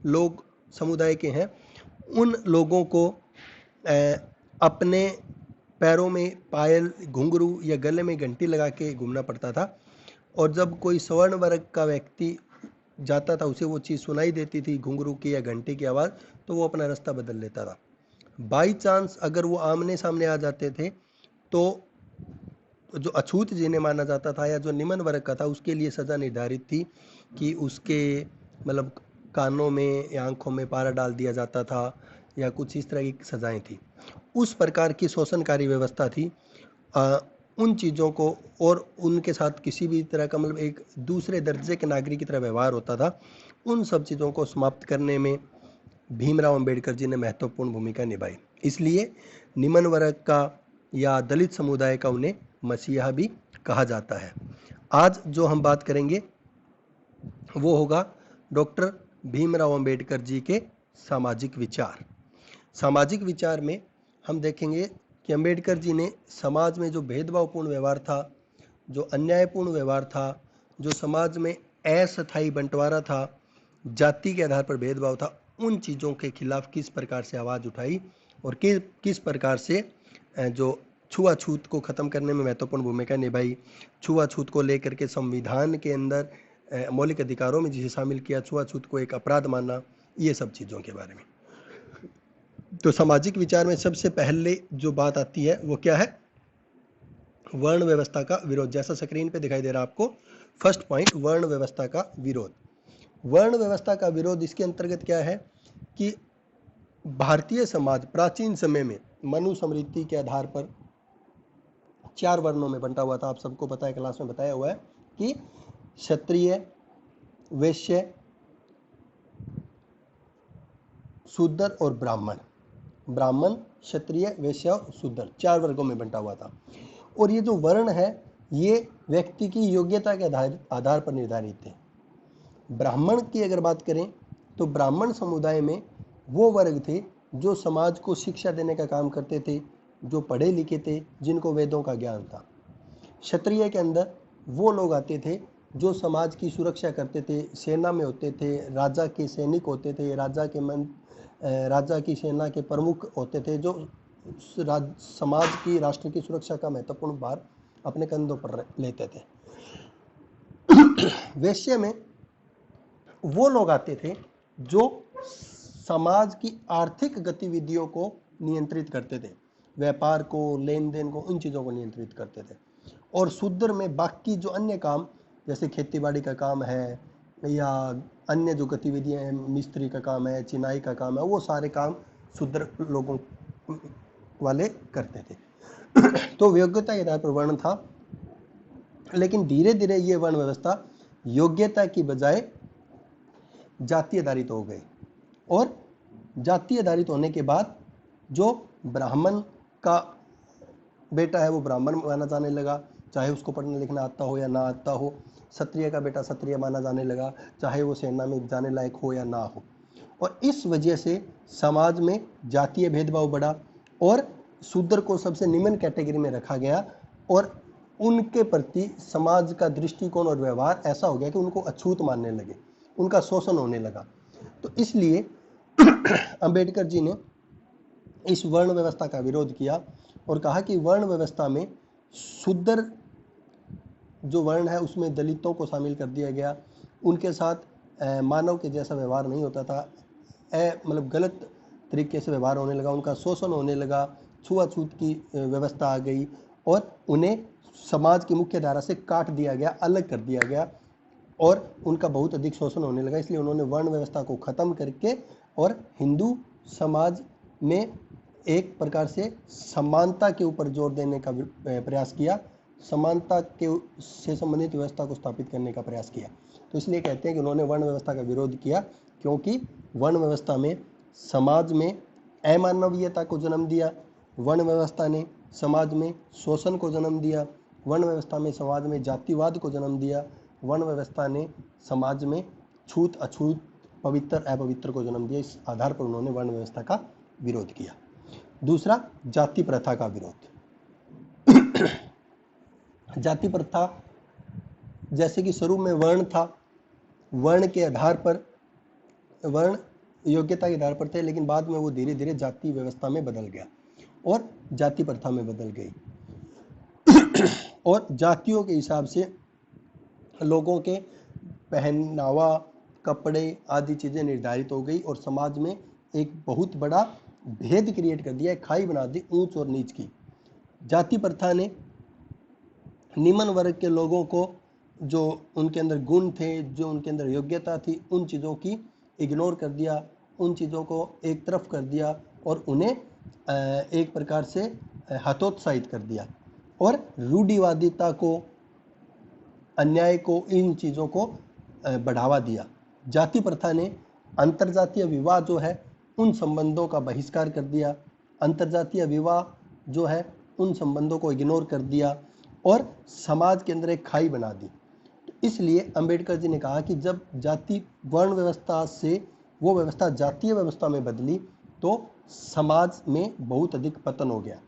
लोग समुदाय के हैं, उन लोगों को अपने पैरों में पायल, घुंघरू या गले में घंटी लगा के घूमना पड़ता था। और जब कोई स्वर्ण वर्ग का व्यक्ति जाता था, उसे वो चीज़ सुनाई देती थी, घुंघरू की या घंटी की आवाज़, तो वो अपना रास्ता बदल लेता था। बाई चांस अगर वो आमने सामने आ जाते थे तो जो अछूत जिन्हें माना जाता था या जो निम्न वर्ग का था, उसके लिए सज़ा निर्धारित थी कि उसके मतलब कानों में या आंखों में पारा डाल दिया जाता था या कुछ इस तरह की सज़ाएं थी। उस प्रकार की शोषणकारी व्यवस्था थी। उन चीज़ों को और उनके साथ किसी भी तरह का मतलब एक दूसरे दर्जे के नागरिक की तरह व्यवहार होता था। उन सब चीज़ों को समाप्त करने में भीमराव अंबेडकर जी ने महत्वपूर्ण भूमिका निभाई। इसलिए निम्न वर्ग का या दलित समुदाय का उन्हें मसीहा भी कहा जाता है। आज जो हम बात करेंगे वो होगा डॉक्टर भीमराव अंबेडकर जी के सामाजिक विचार। सामाजिक विचार में हम देखेंगे कि अंबेडकर जी ने समाज में जो भेदभावपूर्ण व्यवहार था, जो अन्यायपूर्ण व्यवहार था, जो समाज में अस्थायी बंटवारा था, जाति के आधार पर भेदभाव था, उन चीज़ों के खिलाफ किस प्रकार से आवाज़ उठाई और किस प्रकार से जो छुआछूत को ख़त्म करने में महत्वपूर्ण भूमिका निभाई, छुआछूत को लेकर के संविधान के अंदर मौलिक अधिकारों में जिसे शामिल किया, छुआछूत को एक अपराध माना, ये सब चीज़ों के बारे में। तो सामाजिक विचार में सबसे पहले जो बात आती है वो क्या है? वर्ण व्यवस्था का विरोध। जैसा स्क्रीन पे दिखाई दे रहा है आपको, फर्स्ट पॉइंट वर्ण व्यवस्था का विरोध। वर्ण व्यवस्था का विरोध इसके अंतर्गत क्या है कि भारतीय समाज प्राचीन समय में मनुस्मृति के आधार पर 4 वर्णों में बंटा हुआ था। आप सबको पता है, क्लास में बताया हुआ है कि क्षत्रिय, वैश्य, शूद्र और ब्राह्मण। ब्राह्मण, क्षत्रिय, वैश्य और शूद्र 4 वर्गों में बंटा हुआ था। और ये जो वर्ण है ये व्यक्ति की योग्यता के आधार पर निर्धारित थे। ब्राह्मण की अगर बात करें तो ब्राह्मण समुदाय में वो वर्ग थे जो समाज को शिक्षा देने का काम करते थे, जो पढ़े लिखे थे, जिनको वेदों का ज्ञान था। क्षत्रिय के अंदर वो लोग आते थे जो समाज की सुरक्षा करते थे, सेना में होते थे, राजा के सैनिक होते थे, राजा की सेना के प्रमुख होते थे, जो समाज की, राष्ट्र की सुरक्षा का महत्वपूर्ण भार अपने कंधों पर लेते थे। वैश्य में वो लोग आते थे जो समाज की आर्थिक गतिविधियों को नियंत्रित करते थे, व्यापार को, लेन देन को, उन चीज़ों को नियंत्रित करते थे। और शूद्र में बाकी जो अन्य काम, जैसे खेती बाड़ी का काम है या अन्य जो गतिविधियां हैं, मिस्त्री का काम है, चिनाई का काम है, वो सारे काम शूद्र लोगों वाले करते थे। तो योग्यता के आधार पर वर्ण था, लेकिन धीरे धीरे ये वर्ण व्यवस्था योग्यता की बजाय जाति आधारित हो गई। और जाति आधारित होने के बाद जो ब्राह्मण का बेटा है वो ब्राह्मण माना जाने लगा, चाहे उसको पढ़ना लिखना आता हो या ना आता हो। क्षत्रिय का बेटा क्षत्रिय माना जाने लगा, चाहे वो सेना में जाने लायक हो या ना हो। और इस वजह से समाज में जातीय भेदभाव बढ़ा और शूद्र को सबसे निम्न कैटेगरी में रखा गया और उनके प्रति समाज का दृष्टिकोण और व्यवहार ऐसा हो गया कि उनको अछूत मानने लगे, उनका शोषण होने लगा। तो इसलिए अंबेडकर जी ने इस वर्ण व्यवस्था का विरोध किया और कहा कि वर्ण व्यवस्था में शूद्र जो वर्ण है उसमें दलितों को शामिल कर दिया गया, उनके साथ मानव के जैसा व्यवहार नहीं होता था, मतलब गलत तरीके से व्यवहार होने लगा, उनका शोषण होने लगा, छुआछूत की व्यवस्था आ गई और उन्हें समाज की मुख्य धारा से काट दिया गया, अलग कर दिया गया और उनका बहुत अधिक शोषण होने लगा। इसलिए उन्होंने वर्ण व्यवस्था को ख़त्म करके और हिंदू समाज में एक प्रकार से समानता के ऊपर जोर देने का प्रयास किया, समानता के से संबंधित व्यवस्था को स्थापित करने का प्रयास किया। तो इसलिए कहते हैं कि उन्होंने वर्ण व्यवस्था का विरोध किया, क्योंकि वर्ण व्यवस्था में समाज में अमानवीयता को जन्म दिया, वर्ण व्यवस्था ने समाज में शोषण को जन्म दिया, वर्ण व्यवस्था में समाज में जातिवाद को जन्म दिया, वर्ण व्यवस्था ने समाज में छूत अछूत, पवित्र अपवित्र को जन्म दिया। इस आधार पर उन्होंने वर्ण व्यवस्था का विरोध किया। दूसरा, जाति प्रथा का विरोध। जाति प्रथा, जैसे कि शुरू में वर्ण था, वर्ण के आधार पर वर्ण योग्यता के आधार पर थे, लेकिन बाद में वो धीरे धीरे जाति व्यवस्था में बदल गया और जाति प्रथा में बदल गई और जातियों के हिसाब से लोगों के पहनावा, कपड़े आदि चीज़ें निर्धारित हो गई और समाज में एक बहुत बड़ा भेद क्रिएट कर दिया, खाई बना दी ऊंच और नीच की। जाति प्रथा ने निम्न वर्ग के लोगों को, जो उनके अंदर गुण थे, जो उनके अंदर योग्यता थी, उन चीज़ों की इग्नोर कर दिया, उन चीज़ों को एक तरफ कर दिया और उन्हें एक प्रकार से हतोत्साहित कर दिया और रूढ़िवादिता को, अन्याय को, इन चीज़ों को बढ़ावा दिया। जाति प्रथा ने अंतरजातीय विवाह जो है उन संबंधों का बहिष्कार कर दिया, अंतरजातीय विवाह जो है उन संबंधों को इग्नोर कर दिया और समाज के अंदर एक खाई बना दी। तो इसलिए अंबेडकर जी ने कहा कि जब जाति वर्ण व्यवस्था से वो व्यवस्था जातीय व्यवस्था में बदली तो समाज में बहुत अधिक पतन हो गया।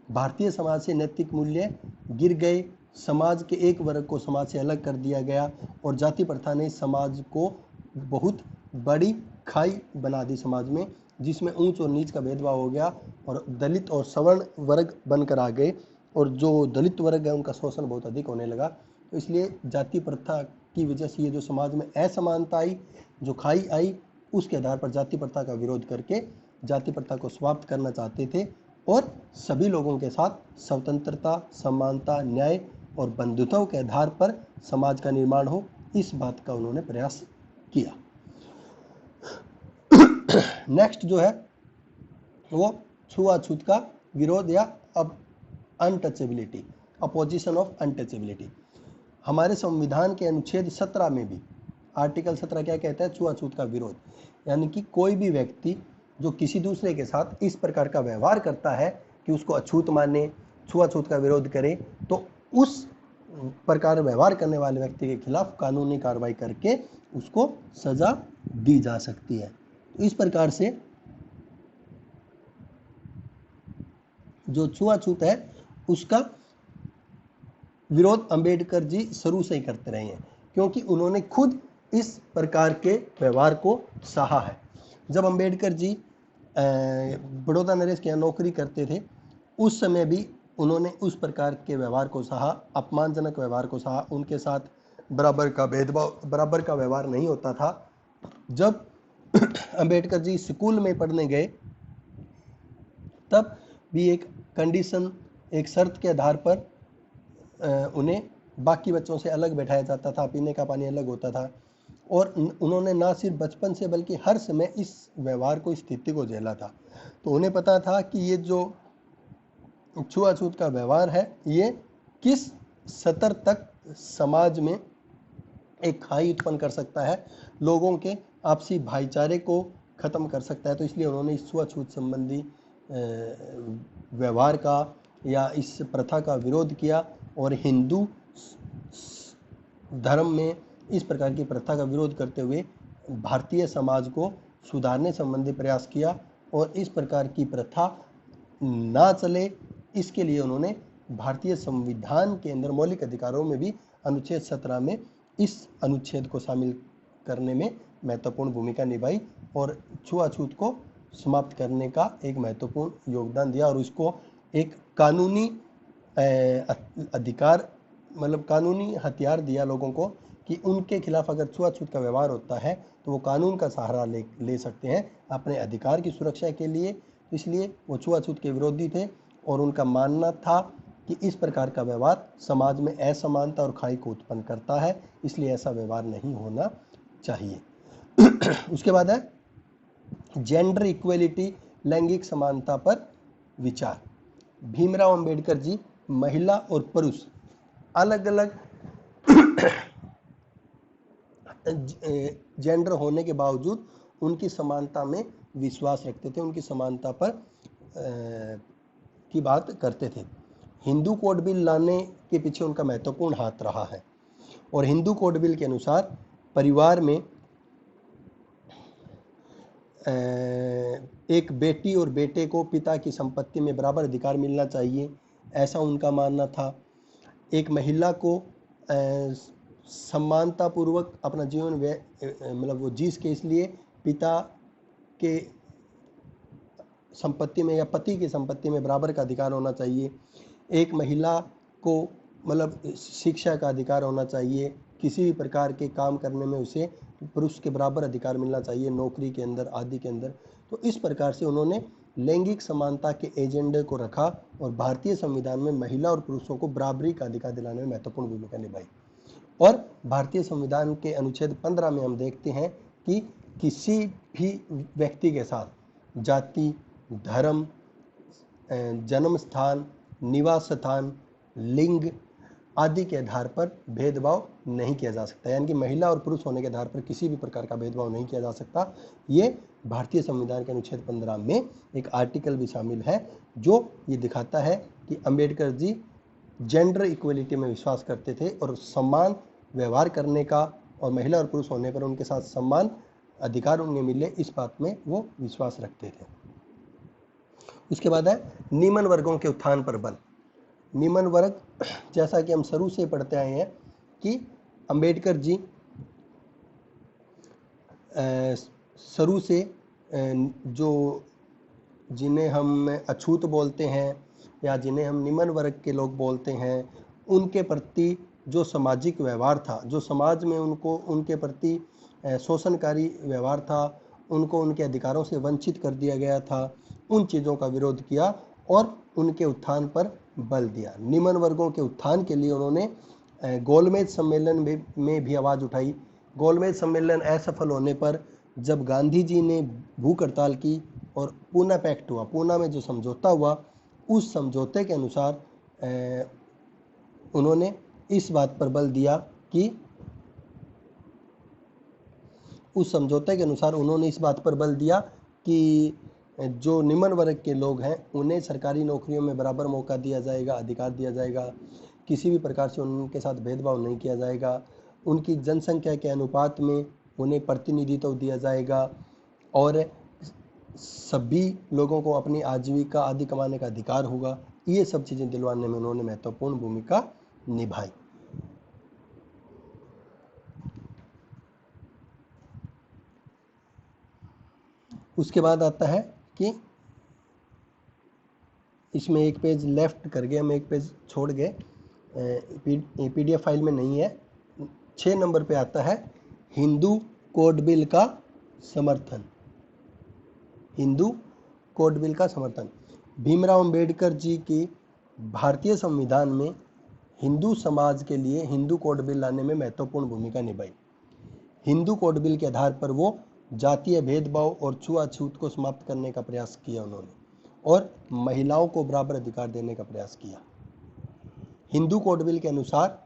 भारतीय समाज से नैतिक मूल्य गिर गए, समाज के एक वर्ग को समाज से अलग कर दिया गया और जाति प्रथा ने समाज को बहुत बड़ी खाई बना दी समाज में, जिसमें ऊंच और नीच का भेदभाव हो गया और दलित और सवर्ण वर्ग बनकर आ गए और जो दलित वर्ग है उनका शोषण बहुत अधिक होने लगा। तो इसलिए जाति प्रथा की वजह से ये जो समाज में असमानता आई, जो खाई आई, उसके आधार पर जाति प्रथा का विरोध करके जाति प्रथा को समाप्त करना चाहते थे और सभी लोगों के साथ स्वतंत्रता, समानता, न्याय और बंधुत्व के आधार पर समाज का निर्माण हो, इस बात का उन्होंने प्रयास किया। नेक्स्ट जो है वो छुआछूत का विरोध या अब अनटचेबिलिटी, अपोजिशन ऑफ अनटचेबिलिटी। हमारे संविधान के अनुच्छेद 17 में भी आर्टिकल 17 क्या कहता है? छुआछूत का विरोध, यानी कि कोई भी व्यक्ति जो किसी दूसरे के साथ इस प्रकार का व्यवहार करता है कि उसको अछूत माने, छुआछूत का विरोध करे, तो उस प्रकार व्यवहार करने वाले व्यक्ति के खिलाफ कानूनी कार्रवाई करके उसको सजा दी जा सकती है। तो इस प्रकार से जो छुआछूत है उसका विरोध अंबेडकर जी शुरू से ही करते रहे हैं, क्योंकि उन्होंने खुद इस प्रकार के व्यवहार को सहा है। जब अंबेडकर जी बड़ौदा नरेश के यहाँ नौकरी करते थे, उस समय भी उन्होंने उस प्रकार के व्यवहार को सहा, अपमानजनक व्यवहार को सहा। उनके साथ बराबर का भेदभाव, बराबर का व्यवहार नहीं होता था। जब अंबेडकर जी स्कूल में पढ़ने गए तब भी एक कंडीशन, एक शर्त के आधार पर उन्हें बाकी बच्चों से अलग बैठाया जाता था, पीने का पानी अलग होता था और उन्होंने ना सिर्फ बचपन से बल्कि हर समय इस व्यवहार को, स्थिति को झेला था। तो उन्हें पता था कि ये जो छुआछूत का व्यवहार है ये किस स्तर तक समाज में एक खाई उत्पन्न कर सकता है, लोगों के आपसी भाईचारे को खत्म कर सकता है। तो इसलिए उन्होंने इस छुआछूत संबंधी व्यवहार का या इस प्रथा का विरोध किया और हिंदू धर्म में इस प्रकार की प्रथा का विरोध करते हुए भारतीय समाज को सुधारने संबंधी प्रयास किया और इस प्रकार की प्रथा ना चले, इसके लिए उन्होंने भारतीय संविधान के अंदर मौलिक अधिकारों में भी अनुच्छेद 17 में इस अनुच्छेद को शामिल करने में महत्वपूर्ण भूमिका निभाई और छुआछूत को समाप्त करने का एक महत्वपूर्ण योगदान दिया और उसको एक कानूनी अधिकार, मतलब कानूनी हथियार दिया लोगों को कि उनके खिलाफ अगर छुआछूत का व्यवहार होता है तो वो कानून का सहारा ले सकते हैं अपने अधिकार की सुरक्षा के लिए। इसलिए वो छुआछूत के विरोधी थे और उनका मानना था कि इस प्रकार का व्यवहार समाज में असमानता और खाई को उत्पन्न करता है, इसलिए ऐसा व्यवहार नहीं होना चाहिए। उसके बाद है जेंडर इक्वलिटी, लैंगिक समानता पर विचार। भीमराव अंबेडकर जी महिला और पुरुष अलग अलग जेंडर होने के बावजूद उनकी समानता में विश्वास रखते थे, उनकी समानता पर की बात करते थे। हिंदू कोड बिल लाने के पीछे उनका महत्वपूर्ण हाथ रहा है और हिंदू कोड बिल के अनुसार परिवार में एक बेटी और बेटे को पिता की संपत्ति में बराबर अधिकार मिलना चाहिए, ऐसा उनका मानना था। एक महिला को समानतापूर्वक अपना जीवन मतलब वो जी सके, इसलिए पिता के संपत्ति में या पति की संपत्ति में बराबर का अधिकार होना चाहिए। एक महिला को मतलब शिक्षा का अधिकार होना चाहिए। किसी भी प्रकार के काम करने में उसे पुरुष के बराबर अधिकार मिलना चाहिए, नौकरी के अंदर आदि के अंदर। तो इस प्रकार से उन्होंने लैंगिक समानता के एजेंडे को रखा और भारतीय संविधान में महिला और पुरुषों को बराबरी का अधिकार दिलाने में महत्वपूर्ण भूमिका निभाई। और भारतीय संविधान के अनुच्छेद 15 में हम देखते हैं कि किसी भी व्यक्ति के साथ जाति, धर्म, जन्म स्थान, निवास स्थान, लिंग आदि के आधार पर भेदभाव नहीं किया जा सकता। यानी कि महिला और पुरुष होने के आधार पर किसी भी प्रकार का भेदभाव नहीं किया जा सकता। ये भारतीय संविधान के अनुच्छेद 15 में एक आर्टिकल भी शामिल है जो ये दिखाता है कि अंबेडकर जी जेंडर इक्वलिटी में विश्वास करते थे और समान व्यवहार करने का और महिला और पुरुष होने पर उनके साथ समान अधिकार उन्हें मिले, इस बात में वो विश्वास रखते थे। उसके बाद है निम्न वर्गों के उत्थान पर बल। निम्न वर्ग, जैसा कि हम शुरू से पढ़ते आए हैं कि अंबेडकर जी शुरू से जो जिन्हें हम अछूत बोलते हैं या जिन्हें हम निम्न वर्ग के लोग बोलते हैं, उनके प्रति जो सामाजिक व्यवहार था, जो समाज में उनको उनके प्रति शोषणकारी व्यवहार था, उनको उनके अधिकारों से वंचित कर दिया गया था, उन चीज़ों का विरोध किया और उनके उत्थान पर बल दिया। निम्न वर्गों के उत्थान के लिए उन्होंने गोलमेज सम्मेलन में भी आवाज़ उठाई। गोलमेज सम्मेलन असफल होने पर जब गांधी जी ने भूख हड़ताल की और पूना पैक्ट हुआ, पूना में जो समझौता हुआ, उस समझौते के अनुसार उन्होंने इस बात पर बल दिया कि उस समझौते के अनुसार उन्होंने इस बात पर बल दिया कि जो निम्न वर्ग के लोग हैं उन्हें सरकारी नौकरियों में बराबर मौका दिया जाएगा, अधिकार दिया जाएगा, किसी भी प्रकार से उनके साथ भेदभाव नहीं किया जाएगा, उनकी जनसंख्या के अनुपात में उन्हें प्रतिनिधित्व दिया जाएगा और सभी लोगों को अपनी आजीविका आदि कमाने का अधिकार होगा। ये सब चीज़ें दिलवाने में उन्होंने महत्वपूर्ण भूमिका निभाई। उसके बाद आता है कि इसमें एक पेज लेफ्ट कर गए, हम एक पेज छोड़ गए, PDF फाइल में नहीं है। 6 नंबर पे आता है हिंदू कोड बिल का समर्थन। हिंदू कोड बिल का समर्थन। भीमराव अंबेडकर जी की भारतीय संविधान में हिंदू समाज के लिए हिंदू कोड बिल लाने में महत्वपूर्ण भूमिका निभाई। हिंदू कोड बिल के आधार पर वो जातीय भेदभाव और छुआछूत को समाप्त करने का प्रयास किया उन्होंने और महिलाओं को बराबर अधिकार देने का प्रयास किया। हिंदू कोड बिल के अनुसार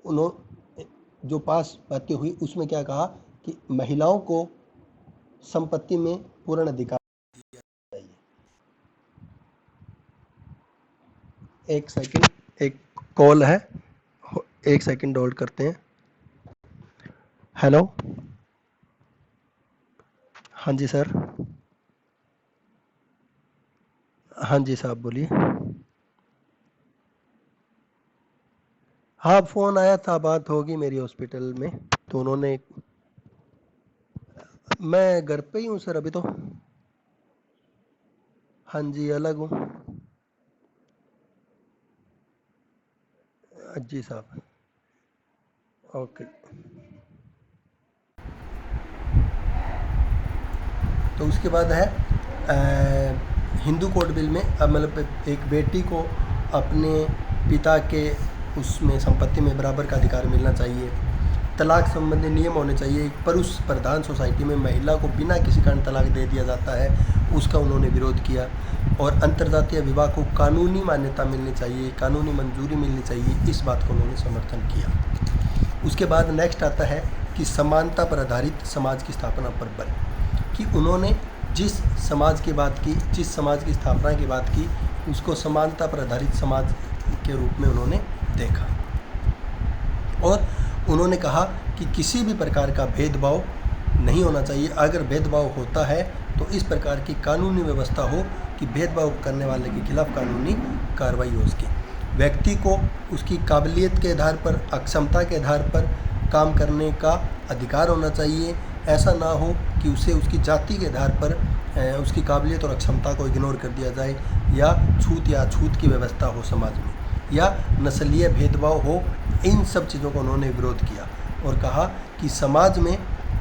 उन्होंने जो पास बातें हुई उसमें क्या कहा कि महिलाओं को संपत्ति में पूर्ण अधिकार दिया चाहिए। एक सेकंड, एक कॉल है, एक सेकंड होल्ड करते हैं। हेलो, हाँ जी सर। हाँ जी साहब बोलिए। हाँ, फ़ोन आया था, बात होगी मेरी हॉस्पिटल में, तो उन्होंने, मैं घर पे ही हूँ सर अभी तो। हाँ जी, अलग हूँ। जी साहब, ओके। तो उसके बाद है हिंदू कोड बिल में अब मतलब एक बेटी को अपने पिता के उसमें संपत्ति में बराबर का अधिकार मिलना चाहिए। तलाक संबंधी नियम होने चाहिए। एक पुरुष प्रधान सोसाइटी में महिला को बिना किसी कारण तलाक दे दिया जाता है, उसका उन्होंने विरोध किया। और अंतर्जातीय विवाह को कानूनी मान्यता मिलनी चाहिए, कानूनी मंजूरी मिलनी चाहिए, इस बात को उन्होंने समर्थन किया। उसके बाद नेक्स्ट आता है कि समानता पर आधारित समाज की स्थापना पर बल, कि उन्होंने जिस समाज की बात की, जिस समाज की स्थापना की बात की, उसको समानता पर आधारित समाज के रूप में उन्होंने देखा। और उन्होंने कहा कि किसी भी प्रकार का भेदभाव नहीं होना चाहिए। अगर भेदभाव होता है तो इस प्रकार की कानूनी व्यवस्था हो कि भेदभाव करने वाले के खिलाफ कानूनी कार्रवाई हो। उसकी व्यक्ति को उसकी काबिलियत के आधार पर, अक्षमता के आधार पर काम करने का अधिकार होना चाहिए। ऐसा ना हो कि उसे उसकी जाति के आधार पर उसकी काबिलियत और अक्षमता को इग्नोर कर दिया जाए, या छूत की व्यवस्था हो समाज में, या नस्लीय भेदभाव हो, इन सब चीज़ों का उन्होंने विरोध किया और कहा कि समाज में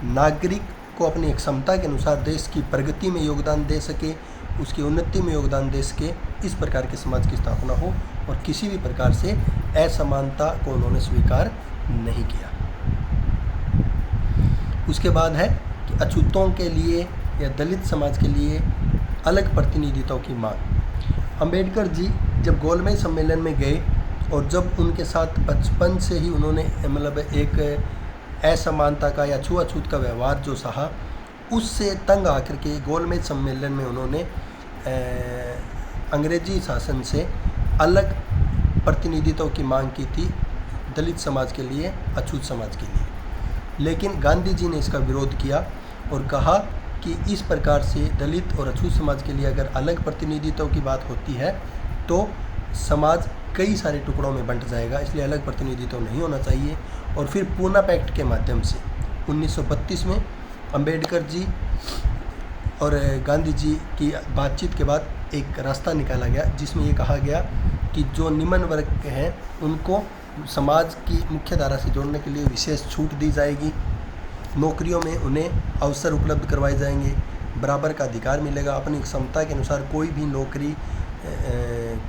नागरिक को अपनी क्षमता के अनुसार देश की प्रगति में योगदान दे सके, उसकी उन्नति में योगदान दे सके, इस प्रकार के समाज की स्थापना हो, और किसी भी प्रकार से असमानता को उन्होंने स्वीकार नहीं किया। उसके बाद है कि अछूतों के लिए या दलित समाज के लिए अलग प्रतिनिधित्व की मांग। अंबेडकर जी जब गोलमेज सम्मेलन में गए और जब उनके साथ बचपन से ही उन्होंने मतलब एक असमानता का या छुआछूत का व्यवहार जो सहा, उससे तंग आकर के गोलमेज सम्मेलन में उन्होंने अंग्रेजी शासन से अलग प्रतिनिधित्व की मांग की थी, दलित समाज के लिए, अछूत समाज के लिए। लेकिन गांधी जी ने इसका विरोध किया और कहा कि इस प्रकार से दलित और अछूत समाज के लिए अगर अलग प्रतिनिधित्व की बात होती है तो समाज कई सारे टुकड़ों में बंट जाएगा, इसलिए अलग प्रतिनिधित्व नहीं होना चाहिए। और फिर पूना पैक्ट के माध्यम से 1932 में अंबेडकर जी और गांधी जी की बातचीत के बाद एक रास्ता निकाला गया, जिसमें ये कहा गया कि जो निम्न वर्ग के हैं उनको समाज की मुख्य धारा से जोड़ने के लिए विशेष छूट दी जाएगी, नौकरियों में उन्हें अवसर उपलब्ध करवाए जाएंगे, बराबर का अधिकार मिलेगा, अपनी क्षमता के अनुसार कोई भी नौकरी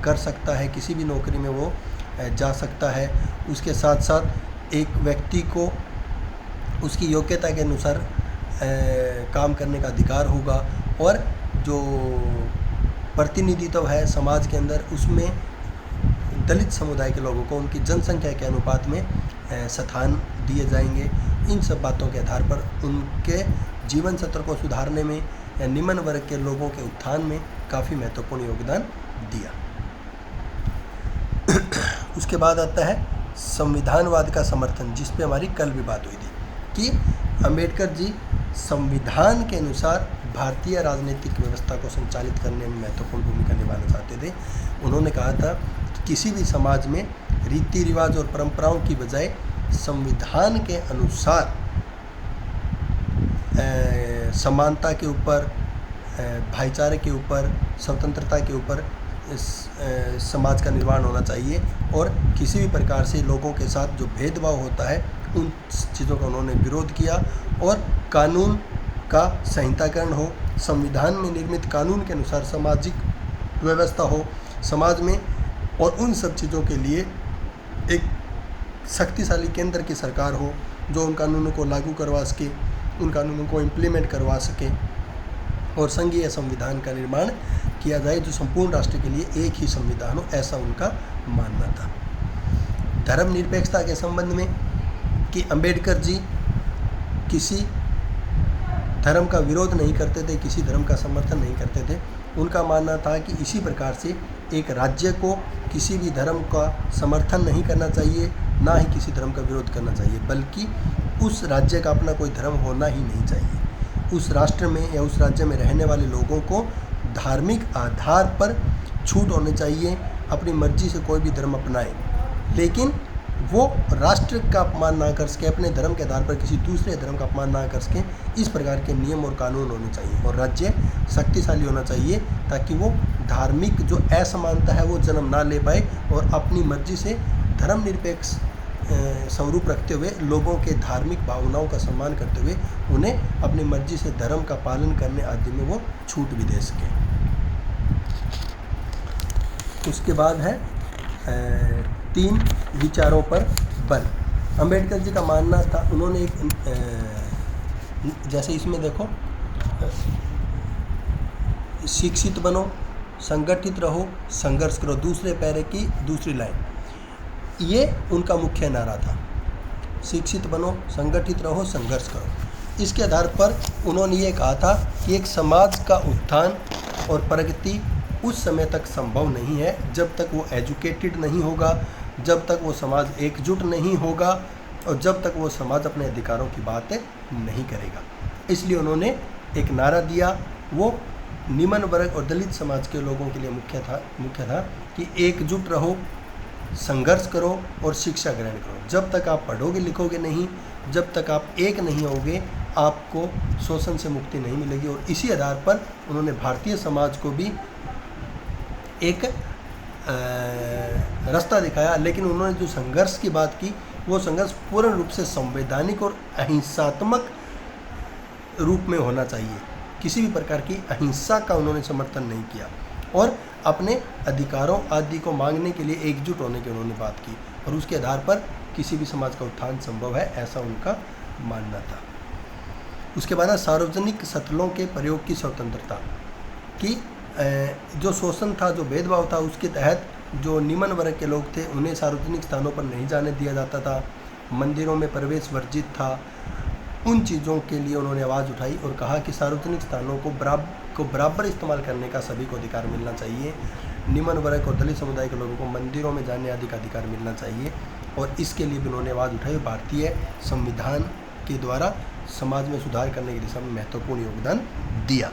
कर सकता है, किसी भी नौकरी में वो जा सकता है। उसके साथ साथ एक व्यक्ति को उसकी योग्यता के अनुसार काम करने का अधिकार होगा, और जो प्रतिनिधित्व है समाज के अंदर उसमें दलित समुदाय के लोगों को उनकी जनसंख्या के अनुपात में स्थान दिए जाएंगे। इन सब बातों के आधार पर उनके जीवन स्तर को सुधारने में या निम्न वर्ग के लोगों के उत्थान में काफ़ी महत्वपूर्ण योगदान दिया। उसके बाद आता है संविधानवाद का समर्थन, जिस पे हमारी कल भी बात हुई थी कि अंबेडकर जी संविधान के अनुसार भारतीय राजनीतिक व्यवस्था को संचालित करने में महत्वपूर्ण भूमिका निभाना चाहते थे। उन्होंने कहा था कि किसी भी समाज में रीति रिवाज और परंपराओं की बजाय संविधान के अनुसार समानता के ऊपर, भाईचारे के ऊपर, स्वतंत्रता के ऊपर समाज का निर्माण होना चाहिए, और किसी भी प्रकार से लोगों के साथ जो भेदभाव होता है उन चीज़ों का उन्होंने विरोध किया, और कानून का संहिताकरण हो, संविधान में निर्मित कानून के अनुसार सामाजिक व्यवस्था हो समाज में, और उन सब चीज़ों के लिए एक शक्तिशाली केंद्र की सरकार हो जो उन कानूनों को लागू करवा सके, उन कानूनों को इम्प्लीमेंट करवा सके, और संघीय संविधान का निर्माण किया जाए जो संपूर्ण राष्ट्र के लिए एक ही संविधान हो, ऐसा उनका मानना था। धर्मनिरपेक्षता के संबंध में कि अंबेडकर जी किसी धर्म का विरोध नहीं करते थे, किसी धर्म का समर्थन नहीं करते थे। उनका मानना था कि इसी प्रकार से एक राज्य को किसी भी धर्म का समर्थन नहीं करना चाहिए, ना ही किसी धर्म का विरोध करना चाहिए, बल्कि उस राज्य का अपना कोई धर्म होना ही नहीं चाहिए। उस राष्ट्र में या उस राज्य में रहने वाले लोगों को धार्मिक आधार पर छूट होनी चाहिए, अपनी मर्जी से कोई भी धर्म अपनाए, लेकिन वो राष्ट्र का अपमान ना कर सके, अपने धर्म के आधार पर किसी दूसरे धर्म का अपमान ना कर सके। इस प्रकार के नियम और कानून होने चाहिए, और राज्य शक्तिशाली होना चाहिए ताकि वो धार्मिक जो असमानता है वो जन्म ना ले पाए, और अपनी मर्जी से धर्मनिरपेक्ष स्वरूप रखते हुए लोगों के धार्मिक भावनाओं का सम्मान करते हुए उन्हें अपनी मर्जी से धर्म का पालन करने आदि में वो छूट भी दे सके। उसके बाद है 3 विचारों पर बल। अंबेडकर जी का मानना था, उन्होंने एक जैसे इसमें देखो, शिक्षित बनो, संगठित रहो, संघर्ष करो, दूसरे पैरे की दूसरी लाइन, ये उनका मुख्य नारा था। शिक्षित बनो, संगठित रहो, संघर्ष करो। इसके आधार पर उन्होंने ये कहा था कि एक समाज का उत्थान और प्रगति उस समय तक संभव नहीं है जब तक वो एजुकेटेड नहीं होगा, जब तक वो समाज एकजुट नहीं होगा, और जब तक वो समाज अपने अधिकारों की बात नहीं करेगा। इसलिए उन्होंने एक नारा दिया, वो निम्न वर्ग और दलित समाज के लोगों के लिए मुख्य था कि एकजुट रहो, संघर्ष करो और शिक्षा ग्रहण करो। जब तक आप पढ़ोगे लिखोगे नहीं, जब तक आप एक नहीं होगे, आपको शोषण से मुक्ति नहीं मिलेगी। और इसी आधार पर उन्होंने भारतीय समाज को भी एक रास्ता दिखाया। लेकिन उन्होंने जो संघर्ष की बात की, वो संघर्ष पूर्ण रूप से संवैधानिक और अहिंसात्मक रूप में होना चाहिए। किसी भी प्रकार की अहिंसा का उन्होंने समर्थन नहीं किया और अपने अधिकारों आदि को मांगने के लिए एकजुट होने की उन्होंने बात की, और उसके आधार पर किसी भी समाज का उत्थान संभव है, ऐसा उनका मानना था। उसके बाद सार्वजनिक स्थलों के प्रयोग की स्वतंत्रता की, जो शोषण था, जो भेदभाव था, उसके तहत जो निम्न वर्ग के लोग थे उन्हें सार्वजनिक स्थानों पर नहीं जाने दिया जाता था, मंदिरों में प्रवेश वर्जित था। उन चीज़ों के लिए उन्होंने आवाज़ उठाई और कहा कि सार्वजनिक स्थानों को बराबर इस्तेमाल करने का सभी को अधिकार मिलना चाहिए। निम्न वर्ग और दलित समुदाय के लोगों को मंदिरों में जाने आदि का अधिकार मिलना चाहिए, और इसके लिए भी उन्होंने आवाज़ उठाई। भारतीय संविधान के द्वारा समाज में सुधार करने की दिशा में महत्वपूर्ण योगदान दिया।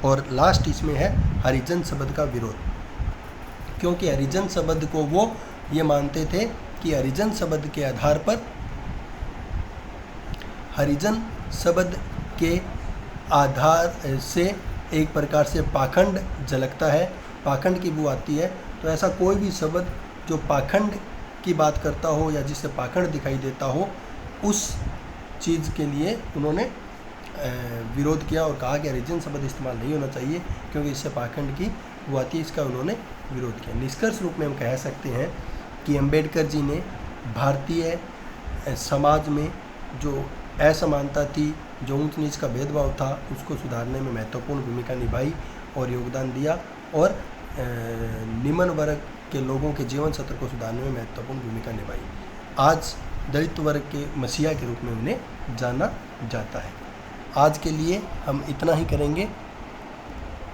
और लास्ट इसमें है हरिजन शब्द का विरोध, क्योंकि हरिजन शब्द को वो ये मानते थे कि हरिजन शब्द के आधार पर, हरिजन शब्द के आधार से एक प्रकार से पाखंड झलकता है, पाखंड की बू आती है। तो ऐसा कोई भी शब्द जो पाखंड की बात करता हो या जिससे पाखंड दिखाई देता हो, उस चीज़ के लिए उन्होंने विरोध किया और कहा कि हरिजन शब्द इस्तेमाल नहीं होना चाहिए क्योंकि इससे पाखंड की बू आती है। इसका उन्होंने विरोध किया। निष्कर्ष रूप में हम कह सकते हैं कि अम्बेडकर जी ने भारतीय समाज में जो असमानता थी, जो ऊंच नीच का भेदभाव था, उसको सुधारने में महत्वपूर्ण भूमिका निभाई और योगदान दिया, और निम्न वर्ग के लोगों के जीवन स्तर को सुधारने में महत्वपूर्ण भूमिका निभाई। आज दलित वर्ग के मसीहा के रूप में उन्हें जाना जाता है। आज के लिए हम इतना ही करेंगे।